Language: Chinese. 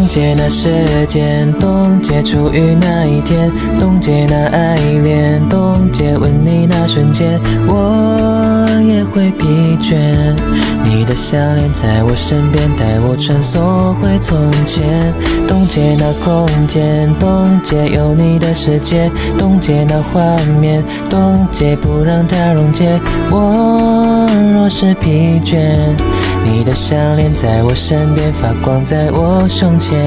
结那时间，冻结初遇那一天，冻结那爱恋，冻结吻你那瞬间，我也会疲倦。你的项链在我身边，带我穿梭回从前，冻结那空间，冻结有你的世界，冻结那画面，冻结不让它溶解。我若是疲倦，你的项链在我身边，发光在我胸前。